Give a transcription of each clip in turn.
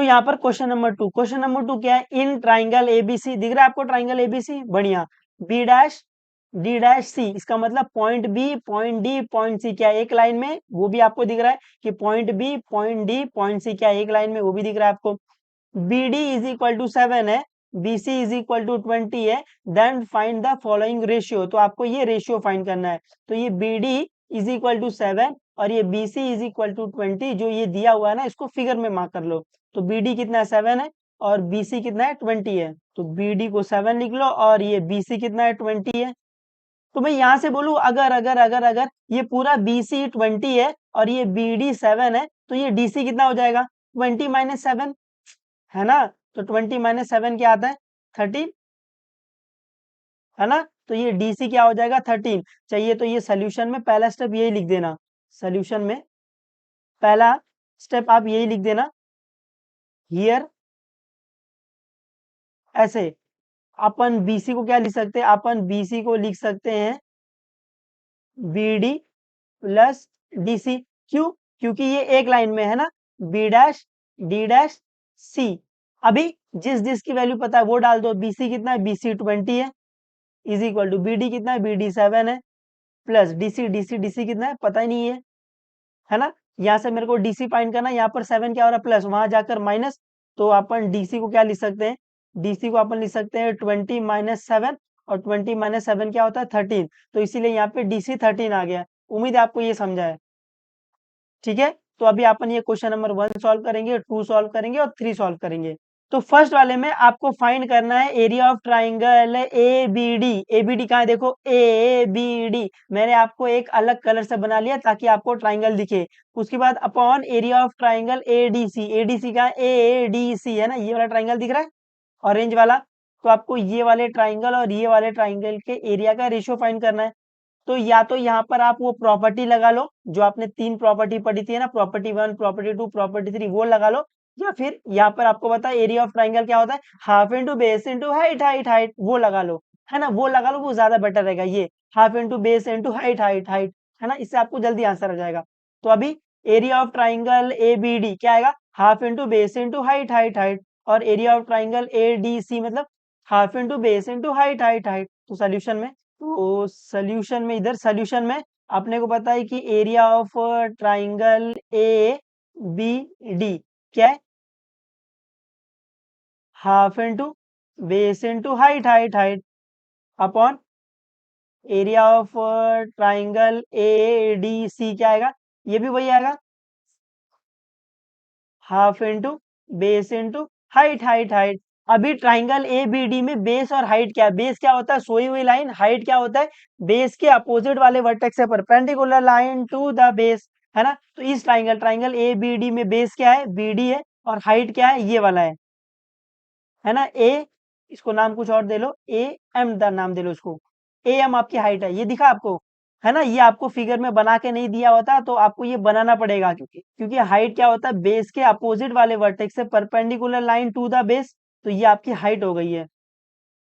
तो यहाँ पर क्वेश्चन नंबर टू क्या है, इन ट्राइंगल एबीसी, दिख रहा है आपको ट्राइंगल एबीसी, बढ़िया, B dash D dash C, इसका मतलब point B point D point C क्या है एक लाइन में, वो भी आपको दिख रहा है कि point B point D point C क्या है एक लाइन में, वो भी दिख रहा है आपको। B D is equal to 7 है, B C is equal to 20 है, then find the following ratio, तो आपको ये रेशियो फाइंड करना है। तो ये B D is equal to 7 और ये B C is equal to 20, जो ये दिया हुआ है ना इसको फिगर में मार्क कर लो। तो बी डी कितना है 7 है और बी सी कितना है 20 है, तो बी डी को 7 लिख लो और ये बी सी कितना है 20 है। तो मैं यहाँ से बोलूँ अगर ये पूरा बी सी 20 है और ये बी डी 7 है, तो ये डी सी कितना हो जाएगा 20 माइनस 7, है ना। तो 20 माइनस 7 क्या आता है 13, है ना। तो ये डीसी क्या हो जाएगा 13 चाहिए, तो ये सोल्यूशन में पहला स्टेप यही लिख देना, सोल्यूशन में पहला स्टेप आप यही लिख देना हियर। ऐसे अपन बीसी को क्या लिख सकते हैं, अपन बीसी को लिख सकते हैं बीडी प्लस डीसी, क्यों, क्योंकि ये एक लाइन में है ना, बी डैश डी डैश सी। अभी जिस जिस की वैल्यू पता है वो डाल दो, बीसी कितना है बीसी 20 है, is equal to B D कितना है बी डी 7 है, प्लस डीसी कितना है पता ही नहीं है ना। यहाँ से मेरे को डीसी फाइंड करना है, यहाँ पर 7 क्या हो रहा है प्लस, वहां जाकर माइनस, तो अपन डीसी को क्या लिख सकते हैं, डीसी को अपन लिख सकते हैं 20 माइनस 7, और 20 माइनस 7 क्या होता है 13, तो इसीलिए यहाँ पे डीसी 13 आ गया। उम्मीद है आपको ये समझा है, ठीक है। तो अभी अपन ये क्वेश्चन नंबर 1 सॉल्व करेंगे, 2 सॉल्व करेंगे और 3 सॉल्व करेंगे। तो फर्स्ट वाले में आपको फाइंड करना है area of triangle A B D. A B D कहाँ है देखो, ए बी डी मैंने आपको एक अलग कलर से बना लिया ताकि आपको ट्राइंगल दिखे। उसके बाद upon area of triangle A D C, A D C कहाँ है ए डी सी, है ना, ये वाला ट्राइंगल दिख रहा है ऑरेंज वाला। तो आपको ये वाले ट्राइंगल और ये वाले ट्राइंगल के एरिया का रेशियो फाइंड करना है। तो या तो यहाँ पर आप वो प्रॉपर्टी लगा लो जो आपने 3 प्रॉपर्टी पढ़ी थी ना, प्रॉपर्टी 1 प्रॉपर्टी 2 प्रॉपर्टी 3, वो लगा लो, या फिर यहाँ पर आपको पता है एरिया ऑफ ट्राइंगल क्या होता है, half into base into height height height, वो लगा लो, है ना, वो लगा लो, वो ज्यादा बेटर रहेगा, ये half into base into height height height, है ना, इससे आपको जल्दी आंसर आ जाएगा। तो अभी area of triangle A B D क्या आएगा, half into base into height height height, और area of triangle A D C मतलब half into base into height height height. तो सोल्यूशन में, तो सोल्यूशन में इधर सोल्यूशन में अपने को पता है कि area of triangle A B D क्या है, half into base into height height height upon area of triangle A D C क्या आएगा, ये भी वही आएगा, half into base into height height height. अभी ट्राइंगल ए बी डी में बेस और हाइट क्या है, बेस क्या होता है सोई हुई लाइन, हाइट क्या होता है बेस के अपोजिट वाले वर्टेक्स से perpendicular line to the base, है ना। तो इस triangle triangle A B D में बेस क्या है बी डी है और हाइट क्या है ये वाला है ना ए, इसको नाम कुछ और दे लो, ए एम द नाम दे लो इसको, ए एम आपकी हाइट है, ये दिखा आपको, है ना। ये आपको फिगर में बना के नहीं दिया होता तो आपको ये बनाना पड़ेगा, क्योंकि हाइट क्या होता है बेस के अपोजिट वाले वर्टेक्स से perpendicular line to the base, तो ये आपकी हाइट हो गई है।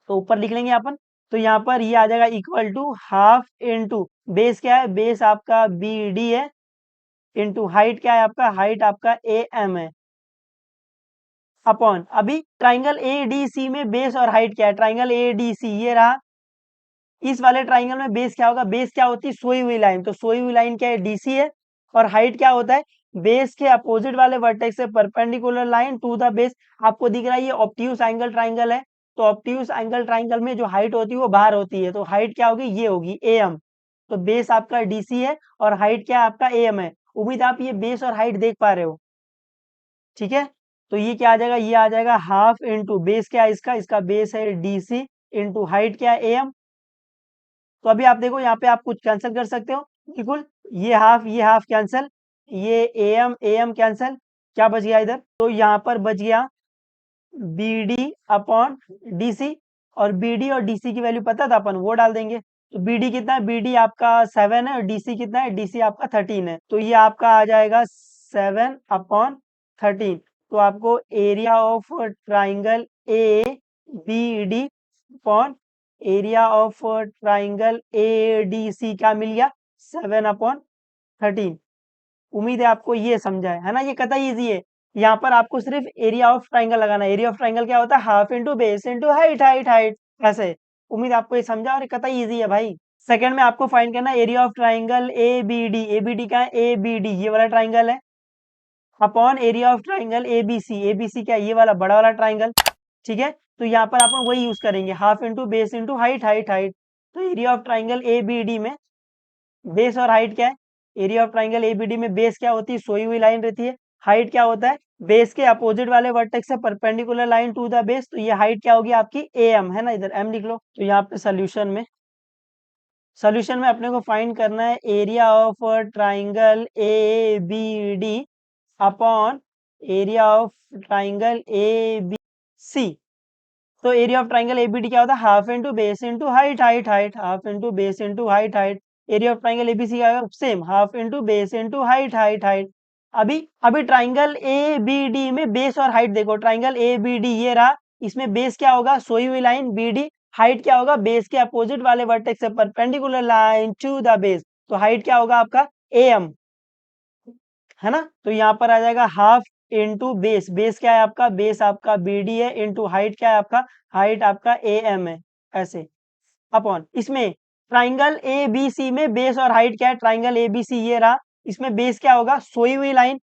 तो ऊपर लिख लेंगे अपन, तो यहाँ पर ये आ जाएगा equal to half into base क्या है बेस आपका बी डी है, इंटू हाइट क्या है आपका हाइट आपका ए एम है, अपॉन अभी ट्राइंगल ए डी सी में बेस और हाइट क्या है, ट्राइंगल ए डी सी ये रहा, इस वाले ट्राइंगल में बेस क्या होगा, बेस क्या होती है सोई हुई लाइन, तो सोई हुई लाइन क्या है डीसी है, और हाइट क्या होता है बेस के अपोजिट वाले वर्टेक्स से perpendicular line to the base. आपको दिख रहा है ये ऑब्ट्यूज एंगल ट्राइंगल है, तो ऑब्ट्यूज एंगल ट्राइंगल में जो हाइट होती है वो बाहर होती है, तो हाइट क्या होगी ये होगी ए एम, तो बेस आपका डीसी है और हाइट क्या है आपका ए एम है। उम्मीद आप ये बेस और हाइट देख पा रहे हो, ठीक है। तो ये क्या आ जाएगा, ये आ जाएगा हाफ इंटू बेस क्या है इसका, इसका बेस है डीसी इंटू हाइट क्या है ए एम। तो अभी आप देखो यहाँ पे आप कुछ कैंसिल कर सकते हो, बिल्कुल, ये हाफ कैंसिल, ये ए एम कैंसिल, क्या बच गया इधर, तो यहाँ पर बच गया B D upon D C, और बी डी और डी सी की वैल्यू पता था अपन वो डाल देंगे। तो बी डी कितना है, बी डी आपका 7 है और डी सी कितना है, डी सी आपका 13 है, तो ये आपका आ जाएगा 7/13। तो आपको area of triangle A B D upon area of triangle A D C क्या मिल गया 7/13। उम्मीद है आपको ये समझा है ना, ये कतई इजी है। यहाँ पर आपको सिर्फ एरिया ऑफ ट्राइंगल लगाना है। एरिया ऑफ ट्राइंगल क्या होता है? Half into base into height height height, ऐसे। उम्मीद आपको ये समझा और कतई इजी है भाई। सेकंड में आपको फाइंड करना है area of triangle A B D. A B D क्या है? ए बी डी ये वाला ट्राइंगल है, upon area of triangle A B C. A B C क्या है? ये वाला बड़ा वाला ट्राइंगल। ठीक है, तो यहाँ पर अपन वही यूज करेंगे, half into base into height height height. तो area of triangle A B D में बेस और हाइट क्या है? एरिया ऑफ ट्राइंगल एबीडी में बेस क्या होती है? सोई हुई लाइन रहती है। हाइट क्या होता है? बेस के अपोजिट वाले वर्टेक्स से perpendicular line to the base. तो ये हाइट क्या होगी आपकी? एम है ना, इधर एम लिख लो। तो यहाँ पे सोल्यूशन में अपने को फाइंड करना है area of triangle A B D upon area of triangle A B C. तो एरिया ऑफ ट्राइंगल एबीडी क्या होता है? Half into base into height height height, half into base into height height. Area of triangle ABC क्या होगा? Same, half into base into height height height. अभी अभी triangle A B D में base और height देखो, triangle A B D ये रहा, इसमें बेस क्या होगा? सोई हुई लाइन बी डी। हाइट क्या होगा? बेस के अपोजिट वाले वर्टेक्स से perpendicular line to the base. तो हाइट क्या होगा आपका? ए एम, है ना। तो यहाँ पर आ जाएगा हाफ इंटू बेस। बेस क्या है आपका? बेस आपका बी डी है, इंटू हाइट क्या है आपका? हाइट आपका ए एम है, ऐसे। अपॉन इसमें ट्राइंगल ए बी सी में बेस और हाइट क्या है? ट्राइंगल ए बी सी ये रहा, इसमें बेस क्या होगा? सोई हुई लाइन।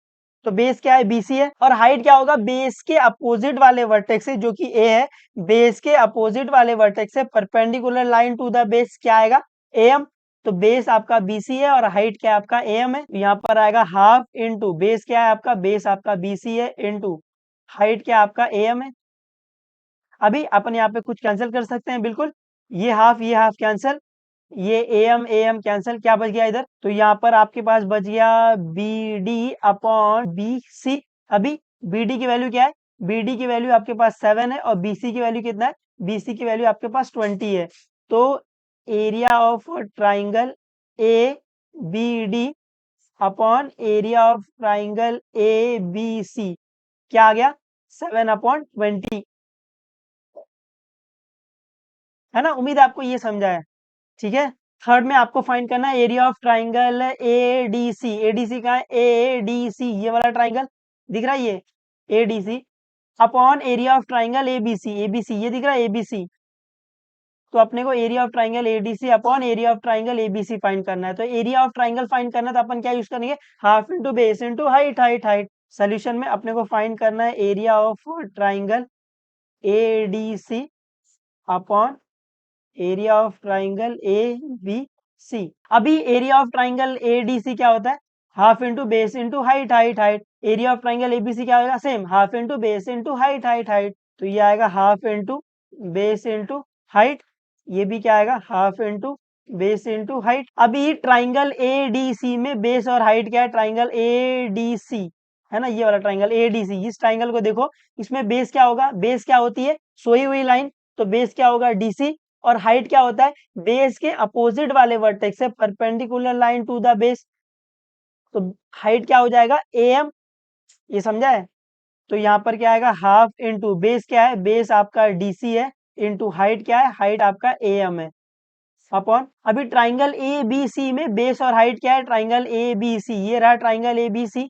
तो बेस क्या है? बीसी है। और हाइट क्या होगा? बेस के अपोजिट वाले वर्टेक्स से, जो कि ए है, बेस के अपोजिट वाले वर्टेक्स से perpendicular line to the base क्या आएगा? एम। तो बेस आपका बीसी है और हाइट क्या है आपका? एम है। तो यहाँ पर आएगा हाफ इंटू बेस क्या है आपका? बेस आपका बीसी है, इंटू हाइट क्या आपका? एम है। अभी अपन यहाँ पे कुछ कैंसिल कर सकते हैं, बिल्कुल। ये हाफ कैंसिल, ये ए एम कैंसिल, क्या बच गया इधर? तो यहाँ पर आपके पास बच गया B D upon B C. अभी बी डी की वैल्यू क्या है? बी डी की वैल्यू आपके पास 7 है, और बी सी की वैल्यू कितना है? बी सी की वैल्यू आपके पास 20 है। तो area of triangle A B D upon area of triangle A B C क्या आ गया? 7/20, है ना। उम्मीद है आपको ये समझा है। ठीक है, थर्ड में आपको फाइंड करना है area of triangle A D C. A D C का है? ए डी सी ये वाला ट्राइंगल दिख रहा है, ये A D C upon area of triangle A B C. A B C ये दिख रहा है, ए बी सी। तो अपने को area of triangle A D C upon area of triangle A B C find करना है। तो एरिया ऑफ ट्राइंगल फाइंड करना है, तो अपन क्या यूज करेंगे? Half into base into height height height. Solution में अपने को फाइंड करना है area of triangle A D C upon area of triangle A B C. अभी area of triangle A D C क्या होता है? Half into base into height height height. Area of triangle A B C क्या होगा? Same, half into base into height height height. तो ये आएगा half into base into height, ये भी क्या आएगा? Half into base into height. अभी ट्राइंगल ए डी सी में बेस और हाइट क्या है? ट्राइंगल ए डी सी, है ना, ये वाला ट्राइंगल ए डी सी। इस ट्राइंगल को देखो, इसमें बेस क्या होगा? बेस क्या होती है? सोई हुई लाइन। तो बेस क्या होगा? डीसी। और हाइट क्या होता है? बेस के अपोजिट वाले वर्टेक्स से perpendicular line to the base. तो हाइट क्या हो जाएगा? एम। ये समझा है? तो यहाँ पर क्या आएगा? हाफ इंटू बेस क्या है? बेस आपका डीसी है, इंटू हाइट क्या है? हाइट आपका एम है, अपॉन अभी ट्राइंगल ए बी सी में बेस और हाइट क्या है? ट्राइंगल ए बी सी ये रहा, ट्राइंगल ए बी सी।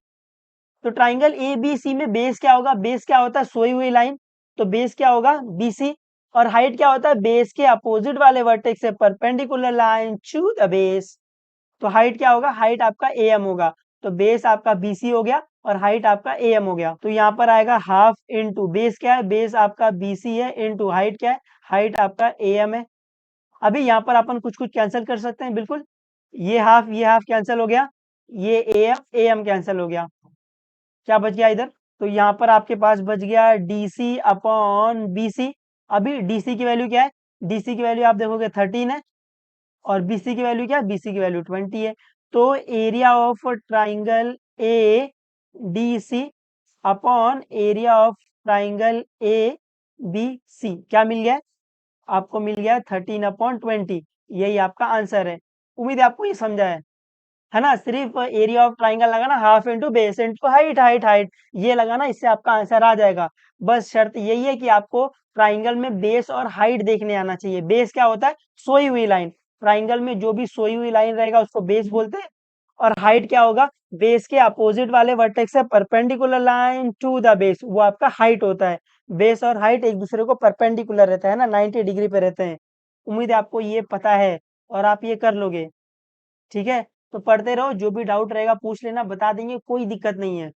तो ट्राइंगल ए बी सी में बेस क्या होगा? बेस क्या होता है? सोई हुई लाइन। तो बेस क्या होगा? बीसी। और हाइट क्या होता है? बेस के अपोजिट वाले वर्टेक्स से perpendicular line to the base. तो हाइट क्या होगा? हाइट आपका ए एम होगा। तो बेस आपका बीसी हो गया और हाइट आपका ए एम हो गया। तो यहाँ पर आएगा हाफ इंटू बेस क्या है? बेस आपका बीसी है, इंटू हाइट क्या है? हाइट आपका ए एम है। अभी यहाँ पर अपन कुछ कुछ कैंसिल कर सकते हैं, बिल्कुल। ये हाफ कैंसिल हो गया, ये ए एम कैंसिल हो गया। क्या बच गया इधर? तो यहाँ पर आपके पास बच गया डीसी अपॉन बीसी। अभी डीसी की वैल्यू क्या है? डीसी की वैल्यू आप देखोगे 13 है, और बीसी की वैल्यू क्या है? बीसी की वैल्यू 20 है। तो area of triangle A D C upon area of triangle A B C क्या मिल गया? आपको मिल गया 13/20। यही आपका आंसर है। उम्मीद है आपको ये समझा है ना। सिर्फ एरिया ऑफ ट्राइंगल लगाना, half into base into height height height, ये लगाना, इससे आपका आंसर आ जाएगा। बस शर्त यही है कि आपको ट्राइंगल में बेस और हाइट देखने आना चाहिए। बेस क्या होता है? सोई हुई लाइन। ट्राइंगल में जो भी सोई हुई लाइन रहेगा उसको बेस बोलते हैं, और हाइट क्या होगा, बेस के अपोजिट वाले वर्टेक्स से perpendicular line to the base, वो आपका हाइट होता है। बेस और हाइट एक दूसरे को परपेंडिकुलर रहता है ना, 90 डिग्री पे रहते हैं। उम्मीद है आपको ये पता है और आप ये कर लोगे। ठीक है, तो पढ़ते रहो, जो भी डाउट रहेगा पूछ लेना, बता देंगे, कोई दिक्कत नहीं है।